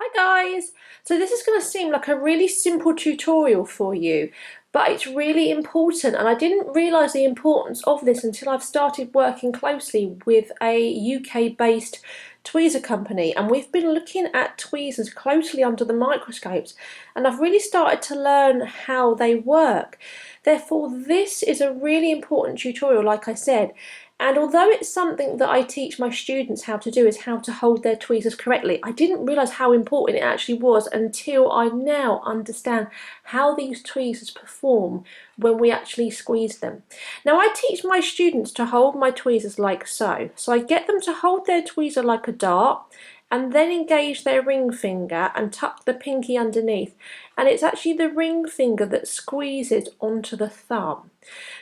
Hi guys! So this is going to seem like a really simple tutorial for you, but it's really important, and I didn't realise the importance of this until I've started working closely with a UK-based tweezer company, and we've been looking at tweezers closely under the microscopes, and I've really started to learn how they work. Therefore, this is a really important tutorial, like I said. And although it's something that I teach my students how to do, is how to hold their tweezers correctly, I didn't realise how important it actually was until I now understand how these tweezers perform when we actually squeeze them. Now, I teach my students to hold my tweezers like so. So I get them to hold their tweezer like a dart and then engage their ring finger and tuck the pinky underneath. And it's actually the ring finger that squeezes onto the thumb.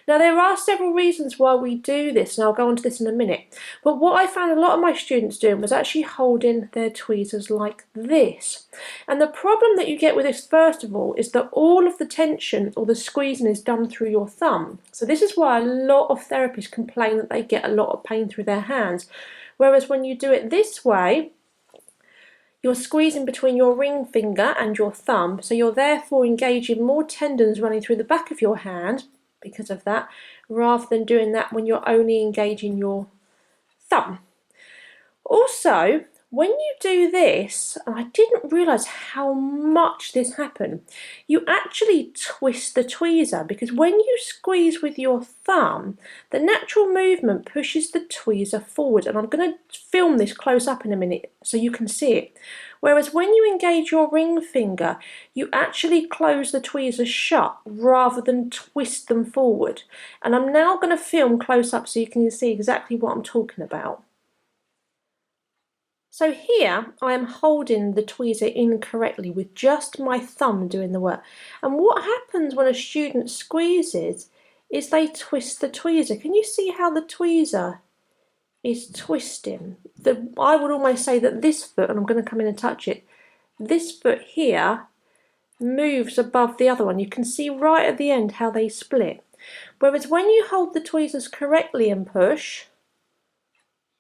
Now, there are several reasons why we do this, and I'll go on to this in a minute. But what I found a lot of my students doing was actually holding their tweezers like this. And the problem that you get with this, first of all, is that all of the tension or the squeezing is done through your thumb. So this is why a lot of therapists complain that they get a lot of pain through their hands. Whereas when you do it this way, you're squeezing between your ring finger and your thumb, so you're therefore engaging more tendons running through the back of your hand because of that, rather than doing that when you're only engaging your thumb. Also, when you do this, and I didn't realise how much this happened, you actually twist the tweezer, because when you squeeze with your thumb, the natural movement pushes the tweezer forward, and I'm going to film this close up in a minute so you can see it. Whereas when you engage your ring finger, you actually close the tweezers shut rather than twist them forward. And I'm now going to film close up so you can see exactly what I'm talking about. So here I am holding the tweezer incorrectly with just my thumb doing the work. And what happens when a student squeezes is they twist the tweezer. Can you see how the tweezer is twisting? I would almost say that this foot, and I'm going to come in and touch it, this foot here moves above the other one. You can see right at the end how they split. Whereas when you hold the tweezers correctly and push,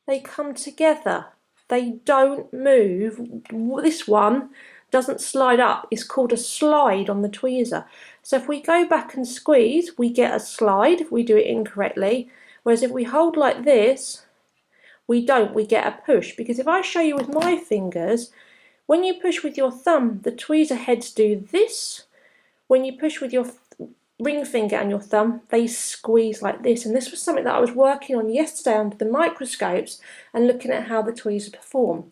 they come together. They don't move. This one doesn't slide up. It's called a slide on the tweezer. So if we go back and squeeze, we get a slide if we do it incorrectly. Whereas if we hold like this, we don't, we get a push. Because if I show you with my fingers, when you push with your thumb, the tweezer heads do this. When you push with your ring finger and your thumb, they squeeze like this. And this was something that I was working on yesterday under the microscopes and looking at how the tweezers perform.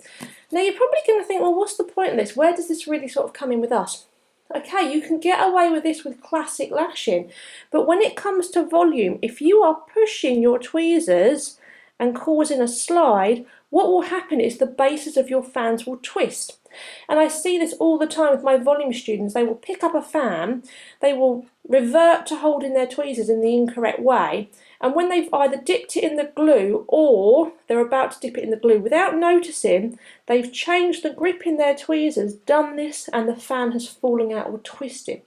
Now you're probably going to think, well, what's the point of this? Where does this really sort of come in with us? Okay, you can get away with this with classic lashing, but when it comes to volume, if you are pushing your tweezers and causing a slide, what will happen is the bases of your fans will twist. And I see this all the time with my volume students. They will pick up a fan, they will revert to holding their tweezers in the incorrect way, and when they've either dipped it in the glue or they're about to dip it in the glue, without noticing, they've changed the grip in their tweezers, done this, and the fan has fallen out or twisted.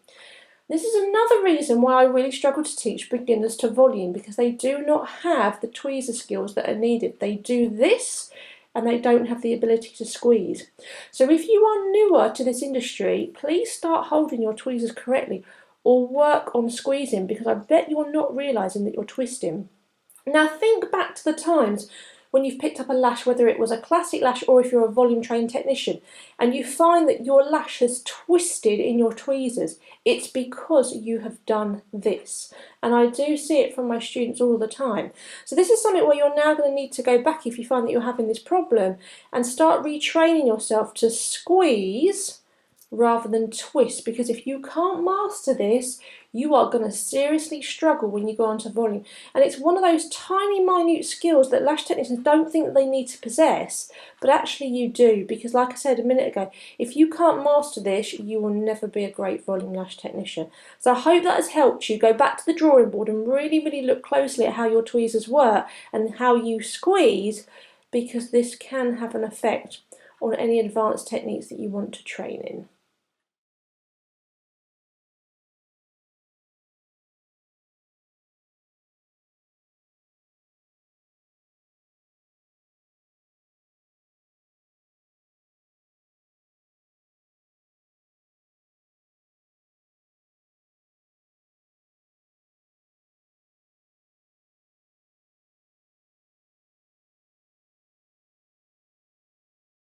This is another reason why I really struggle to teach beginners to volume, because they do not have the tweezer skills that are needed. They do this and they don't have the ability to squeeze. So if you are newer to this industry, please start holding your tweezers correctly or work on squeezing, because I bet you're not realising that you're twisting. Now think back to the times when you've picked up a lash, whether it was a classic lash or if you're a volume trained technician, and you find that your lash has twisted in your tweezers. It's because you have done this. And I do see it from my students all the time. So this is something where you're now going to need to go back if you find that you're having this problem and start retraining yourself to squeeze rather than twist, because if you can't master this, you are going to seriously struggle when you go on to volume. And it's one of those tiny minute skills that lash technicians don't think that they need to possess, but actually you do, because like I said a minute ago, if you can't master this, you will never be a great volume lash technician. So I hope that has helped you go back to the drawing board and really look closely at how your tweezers work and how you squeeze, because this can have an effect on any advanced techniques that you want to train in.